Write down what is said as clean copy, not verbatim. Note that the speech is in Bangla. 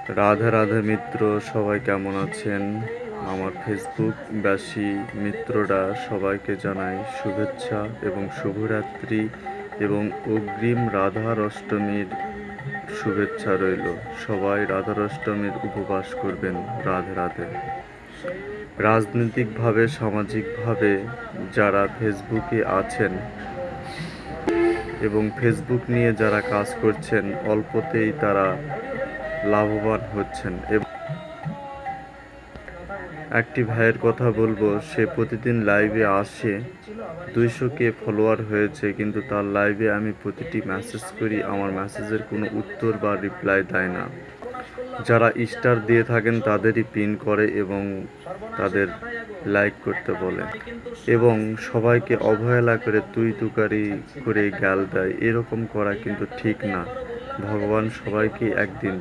রাধে রাধে মিত্র, সবাই কেমন আছেন? আমার ফেসবুকবাসী মিত্ররা সবাইকে জানাই শুভেচ্ছা এবং শুভরাত্রি এবং অগ্রিম রাধার অষ্টমীর শুভেচ্ছা রইল। সবাই রাধার অষ্টমীর উপবাস করবেন। রাধে রাধে। রাজনৈতিকভাবে সামাজিকভাবে যারা ফেসবুকে আছেন এবং ফেসবুক নিয়ে যারা কাজ করছেন, অল্পতেই তারা লাভবান হচ্ছেন। একটি ভাইয়ের কথা বলবো, সে প্রতিদিন লাইভে আসে, 200K ফলোয়ার হয়েছে, কিন্তু তার লাইভে আমি প্রতিটি মেসেজ করি, আমার মেসেজের কোনো উত্তর বা রিপ্লাই দেয় না। যারা স্টার দিয়ে থাকেন তাদেরই পিন করে এবং তাদের লাইক করতে বলে এবং সবাইকে অবহেলা করে তুই তুকারি করে গাল দেয়। এরকম করা কিন্তু ঠিক না। ভগবান সবাইকে একদিন